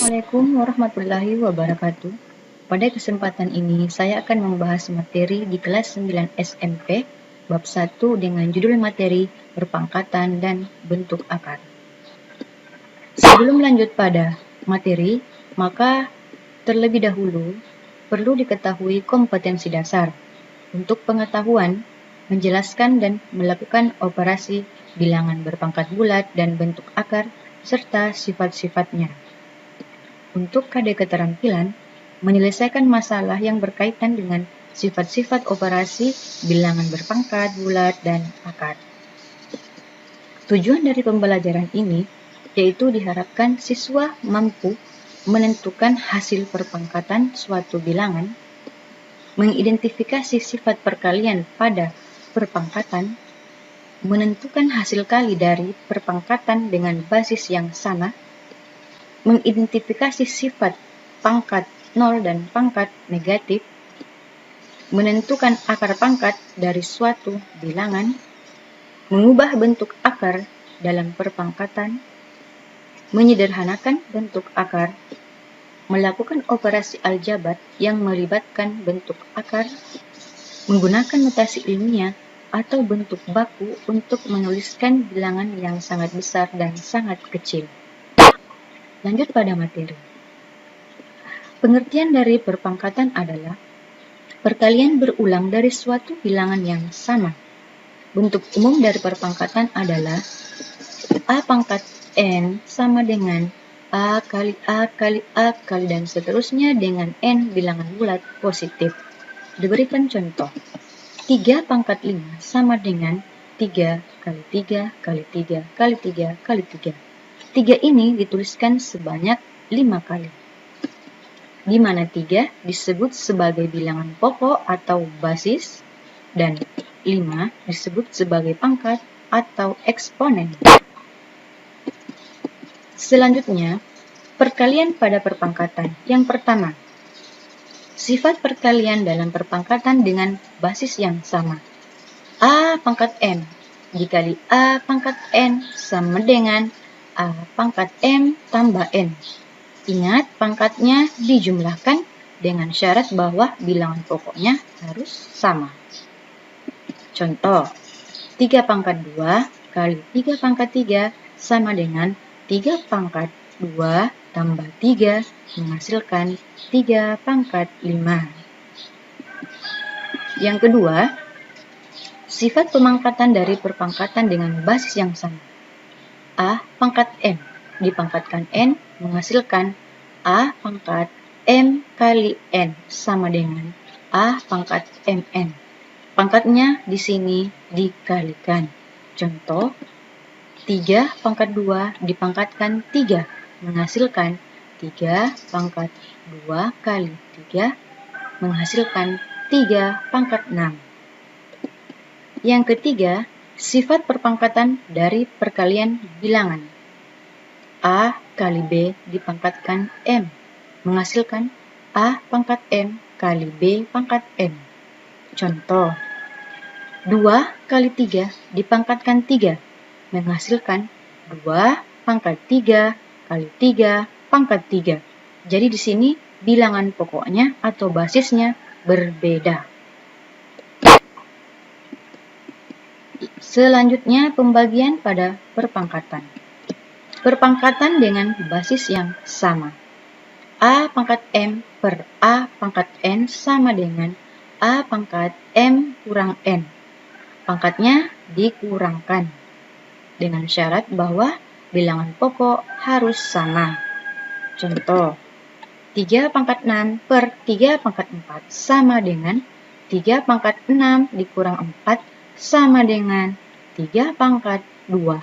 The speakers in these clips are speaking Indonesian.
Assalamualaikum warahmatullahi wabarakatuh. Pada kesempatan ini, saya akan membahas materi di kelas 9 SMP, bab 1 dengan judul materi perpangkatan dan bentuk akar. Sebelum lanjut pada materi, maka terlebih dahulu perlu diketahui kompetensi dasar untuk pengetahuan, menjelaskan dan melakukan operasi bilangan berpangkat bulat dan bentuk akar, serta sifat-sifatnya. Untuk kade keterampilan, menyelesaikan masalah yang berkaitan dengan sifat-sifat operasi bilangan berpangkat, bulat, dan akar. Tujuan dari pembelajaran ini yaitu diharapkan siswa mampu menentukan hasil perpangkatan suatu bilangan, mengidentifikasi sifat perkalian pada perpangkatan, menentukan hasil kali dari perpangkatan dengan basis yang sama, mengidentifikasi sifat pangkat 0 dan pangkat negatif, menentukan akar pangkat dari suatu bilangan, mengubah bentuk akar dalam perpangkatan, menyederhanakan bentuk akar, melakukan operasi aljabar yang melibatkan bentuk akar, menggunakan notasi ilmiah atau bentuk baku untuk menuliskan bilangan yang sangat besar dan sangat kecil. Lanjut pada materi. Pengertian dari perpangkatan adalah perkalian berulang dari suatu bilangan yang sama. Bentuk umum dari perpangkatan adalah A pangkat N sama dengan A kali A kali A kali dan seterusnya dengan N bilangan bulat positif. Diberikan contoh. 3 pangkat 5 sama dengan 3 kali 3 kali 3 kali 3 kali 3. 3 ini dituliskan sebanyak 5 kali, di mana 3 disebut sebagai bilangan pokok atau basis, dan 5 disebut sebagai pangkat atau eksponen. Selanjutnya, perkalian pada perpangkatan. Yang pertama, sifat perkalian dalam perpangkatan dengan basis yang sama. A pangkat N dikali A pangkat N sama dengan A pangkat M tambah N. Ingat, pangkatnya dijumlahkan dengan syarat bahwa bilangan pokoknya harus sama. Contoh, 3 pangkat 2 kali 3 pangkat 3 sama dengan 3 pangkat 2 tambah 3 menghasilkan 3 pangkat 5. Yang kedua, sifat pemangkatan dari perpangkatan dengan basis yang sama. A pangkat M dipangkatkan N menghasilkan A pangkat M kali N sama dengan A pangkat MN. Pangkatnya di sini dikalikan. Contoh, 3 pangkat 2 dipangkatkan 3 menghasilkan 3 pangkat 2 kali 3 menghasilkan 3 pangkat 6. Yang ketiga, sifat perpangkatan dari perkalian bilangan. A kali B dipangkatkan M, menghasilkan A pangkat M kali B pangkat M. Contoh, 2 kali 3 dipangkatkan 3, menghasilkan 2 pangkat 3 kali 3 pangkat 3. Jadi di sini bilangan pokoknya atau basisnya berbeda. Selanjutnya, pembagian pada perpangkatan. Perpangkatan dengan basis yang sama. A pangkat M per A pangkat N sama dengan A pangkat M kurang N. Pangkatnya dikurangkan dengan syarat bahwa bilangan pokok harus sama. Contoh, 3 pangkat 6 per 3 pangkat 4 sama dengan 3 pangkat 6 dikurang 4 sama dengan 3 pangkat 2.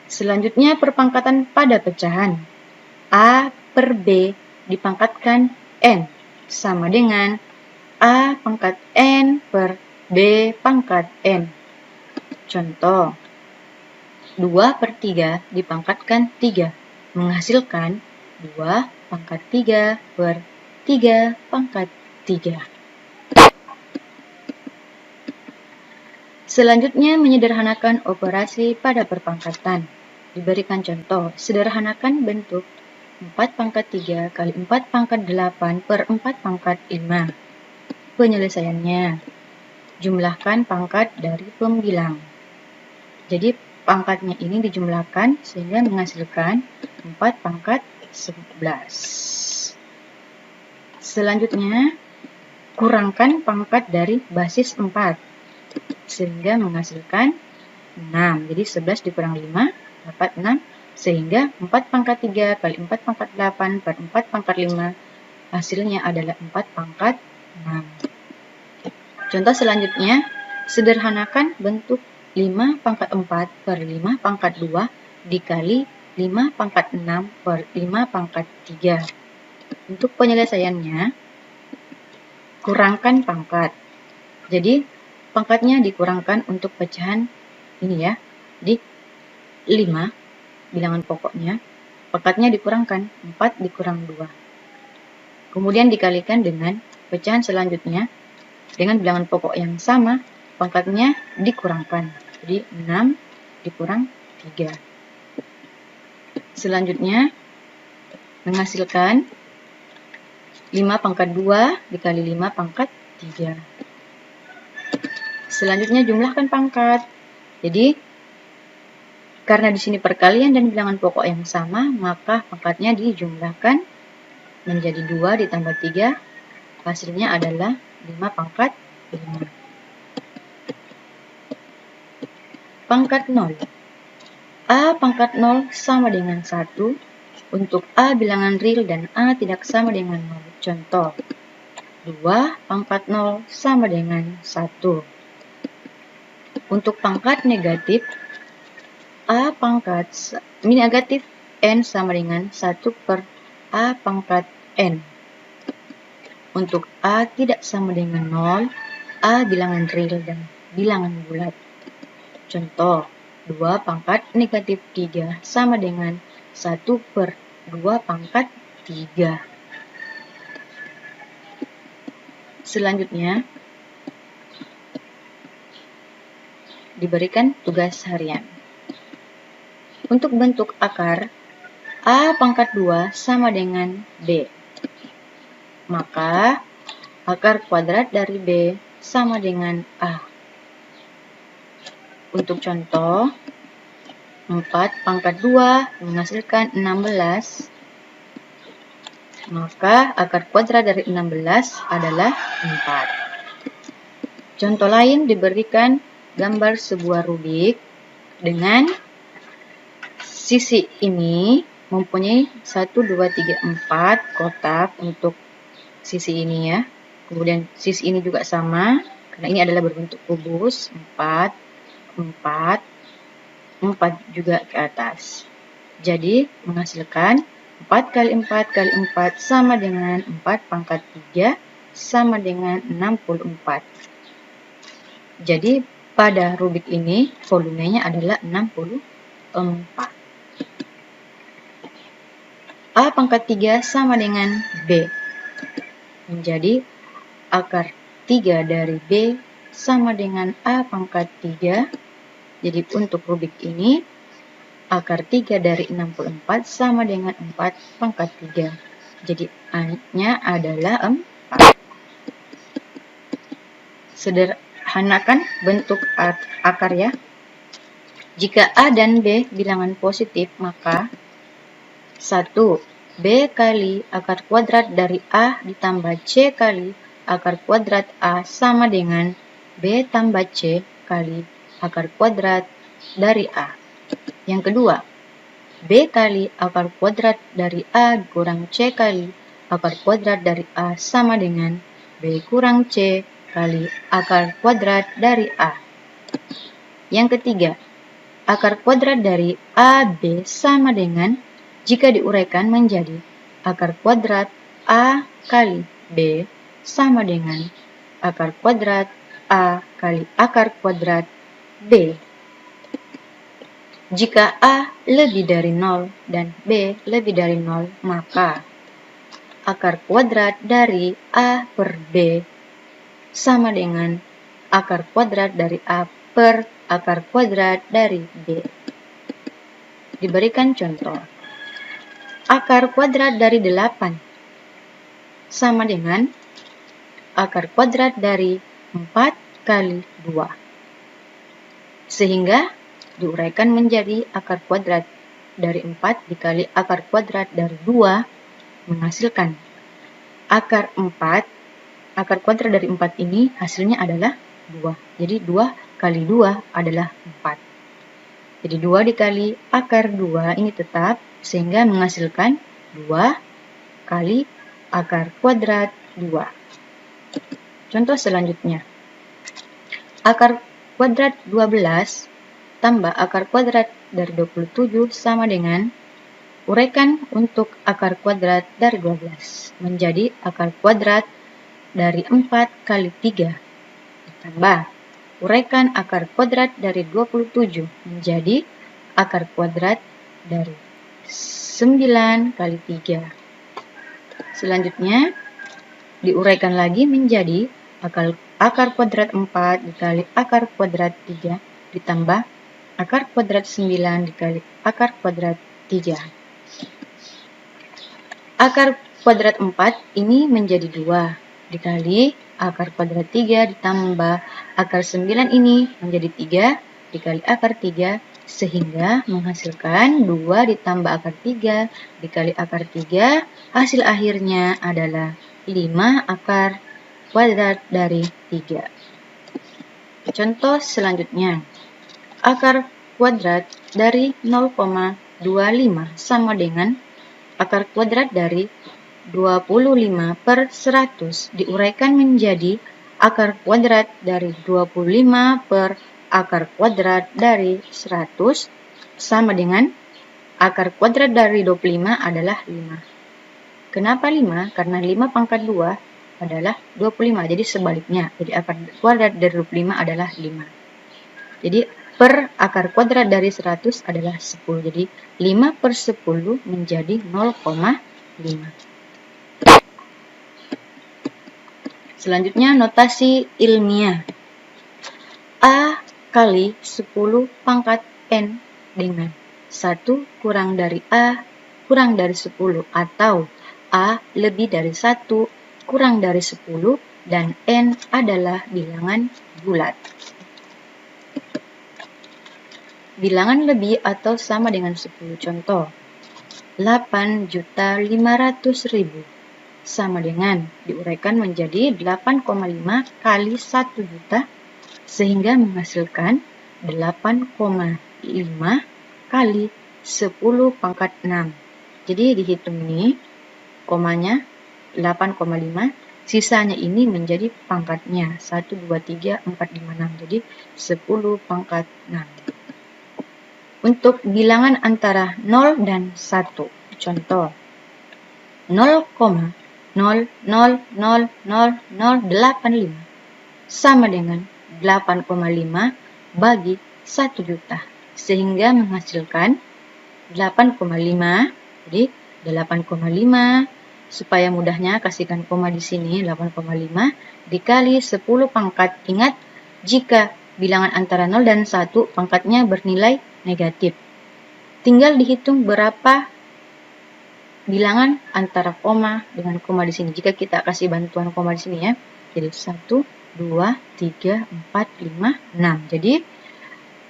Selanjutnya, perpangkatan pada pecahan. A per B dipangkatkan N sama dengan A pangkat N per B pangkat N. Contoh, 2 per 3 dipangkatkan 3 menghasilkan 2 pangkat 3 per 3 pangkat 3. Selanjutnya, menyederhanakan operasi pada perpangkatan. Diberikan contoh, sederhanakan bentuk 4 pangkat 3 kali 4 pangkat 8 per 4 pangkat 5. Penyelesaiannya, jumlahkan pangkat dari pembilang. Jadi pangkatnya ini dijumlahkan sehingga menghasilkan 4 pangkat 11. Selanjutnya, kurangkan pangkat dari basis 4 sehingga menghasilkan 6. Jadi 11 dikurang 5 dapat 6, sehingga 4 pangkat 3 kali 4 pangkat 8 per 4 pangkat 5 hasilnya adalah 4 pangkat 6. Contoh selanjutnya, sederhanakan bentuk 5 pangkat 4 per 5 pangkat 2 dikali 5 pangkat 6 per 5 pangkat 3. Untuk penyelesaiannya, kurangkan pangkat. Jadi pangkatnya dikurangkan untuk pecahan ini ya. Di 5 bilangan pokoknya, pangkatnya dikurangkan 4 dikurang 2. Kemudian dikalikan dengan pecahan selanjutnya dengan bilangan pokok yang sama, pangkatnya dikurangkan. Jadi 6 dikurang 3. Selanjutnya menghasilkan 5 pangkat 2 dikali 5 pangkat 3. Selanjutnya jumlahkan pangkat. Jadi karena di sini perkalian dan bilangan pokok yang sama, maka pangkatnya dijumlahkan menjadi 2 ditambah 3, hasilnya adalah 5 pangkat 5. Pangkat 0. A pangkat 0 sama dengan 1 untuk A bilangan real dan A tidak sama dengan 0. Contoh, 2 pangkat 0 sama dengan 1. Untuk pangkat negatif, A pangkat negatif N sama dengan 1 per A pangkat N. Untuk A tidak sama dengan 0, A bilangan real dan bilangan bulat. Contoh, 2 pangkat negatif 3 sama dengan 1 per 2 pangkat 3. Selanjutnya, diberikan tugas harian. Untuk bentuk akar, A pangkat 2 sama dengan B. Maka, akar kuadrat dari B sama dengan A. Untuk contoh, 4 pangkat 2 menghasilkan 16. Maka, akar kuadrat dari 16 adalah 4. Contoh lain diberikan gambar sebuah Rubik dengan sisi ini mempunyai 1, 2, 3, 4 kotak untuk sisi ini ya. Kemudian sisi ini juga sama, karena ini adalah berbentuk kubus, 4, 4, 4 juga ke atas. Jadi menghasilkan 4 kali 4 kali 4 sama dengan 4 pangkat 3 sama dengan 64. Jadi pada Rubik ini volumenya adalah 64. A pangkat 3 sama dengan B. Menjadi akar 3 dari B sama dengan A pangkat 3. Jadi untuk Rubik ini, akar 3 dari 64 sama dengan 4 pangkat 3. Jadi A-nya adalah 4. Sederhanakan bentuk akar ya. Jika A dan B bilangan positif, maka 1. B kali akar kuadrat dari A ditambah C kali akar kuadrat A sama dengan B tambah C kali akar kuadrat dari A. Yang kedua, B kali akar kuadrat dari A kurang C kali akar kuadrat dari A sama dengan B kurang C kali akar kuadrat dari A. Yang ketiga, akar kuadrat dari AB sama dengan, jika diuraikan menjadi akar kuadrat A kali B sama dengan akar kuadrat A kali akar kuadrat B. Jika A lebih dari 0 dan B lebih dari 0, maka akar kuadrat dari A per B sama dengan akar kuadrat dari A per akar kuadrat dari B. diberikan contoh. Akar kuadrat dari 8 sama dengan akar kuadrat dari 4 kali 2. Sehingga diuraikan menjadi akar kuadrat dari 4 dikali akar kuadrat dari 2 menghasilkan akar kuadrat dari 4 ini hasilnya adalah 2. Jadi 2 kali 2 adalah 4. Jadi 2 dikali akar 2 ini tetap, sehingga menghasilkan 2 kali akar kuadrat 2. Contoh selanjutnya. Akar kuadrat 12 tambah akar kuadrat dari 27 sama dengan, uraikan untuk akar kuadrat dari 12 menjadi akar kuadrat dari 4 kali 3 ditambah uraikan akar kuadrat dari 27 menjadi akar kuadrat dari 9 kali 3. Selanjutnya diuraikan lagi menjadi akar kuadrat 4 dikali akar kuadrat 3 ditambah akar kuadrat 9 dikali akar kuadrat 3. Akar kuadrat 4 ini menjadi 2 dikali akar kuadrat 3 ditambah akar 9 ini menjadi 3 dikali akar 3, sehingga menghasilkan 2 ditambah akar 3 dikali akar 3, hasil akhirnya adalah 5 akar kuadrat dari 3. Contoh selanjutnya. Akar kuadrat dari 0,25 sama dengan akar kuadrat dari 25 per 100 diuraikan menjadi akar kuadrat dari 25 per akar kuadrat dari 100 sama dengan akar kuadrat dari 25 adalah 5. Kenapa 5? Karena 5 pangkat 2 adalah 25, jadi sebaliknya. Jadi akar kuadrat dari 25 adalah 5. Jadi per akar kuadrat dari 100 adalah 10. Jadi 5 per 10 menjadi 0,5. Selanjutnya notasi ilmiah. A kali 10 pangkat N dengan 1 kurang dari A kurang dari 10 atau A lebih dari 1 kurang dari 10 dan N adalah bilangan bulat. Bilangan lebih atau sama dengan 10. Contoh, 8.500.000 sama dengan diuraikan menjadi 8,5 kali 1 juta sehingga menghasilkan 8,5 kali 10 pangkat 6. Jadi dihitung ini komanya 8,5, sisanya ini menjadi pangkatnya 1, 2, 3, 4, 5, 6. Jadi 10 pangkat 6. Untuk bilangan antara 0 dan 1. Contoh, 0,000085 sama dengan 8,5 bagi 1 juta. Sehingga menghasilkan 8,5. Jadi 8,5, supaya mudahnya kasihkan koma di sini, 8,5 dikali 10 pangkat. Ingat, jika bilangan antara 0 dan 1 pangkatnya bernilai negatif. Tinggal dihitung berapa bilangan antara koma dengan koma di sini. Jika kita kasih bantuan koma di sini ya. Jadi 1, 2, 3, 4, 5, 6. Jadi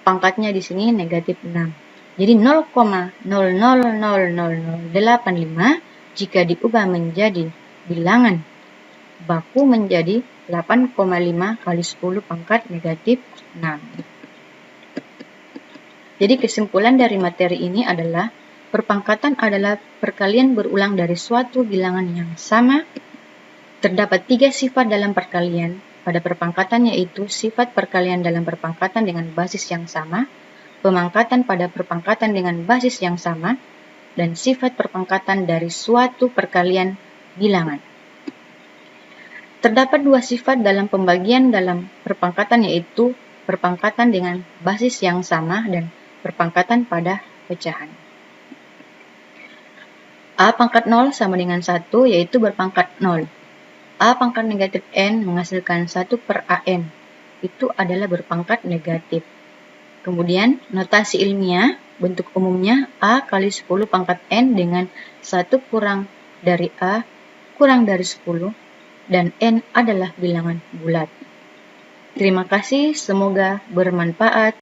pangkatnya di sini negatif 6. Jadi 0,000085 jika diubah menjadi bilangan baku menjadi 8,5 kali 10 pangkat negatif 6. Jadi kesimpulan dari materi ini adalah perpangkatan adalah perkalian berulang dari suatu bilangan yang sama. Terdapat 3 sifat dalam perkalian pada perpangkatan, yaitu sifat perkalian dalam perpangkatan dengan basis yang sama, pemangkatan pada perpangkatan dengan basis yang sama, dan sifat perpangkatan dari suatu perkalian bilangan. Terdapat 2 sifat dalam pembagian dalam perpangkatan, yaitu perpangkatan dengan basis yang sama dan perpangkatan pada pecahan. A pangkat 0 sama dengan 1, yaitu berpangkat 0. A pangkat negatif N menghasilkan 1 per AN. Itu adalah berpangkat negatif. Kemudian, notasi ilmiah. Bentuk umumnya A kali 10 pangkat N dengan 1 kurang dari A kurang dari 10 dan N adalah bilangan bulat. Terima kasih, semoga bermanfaat.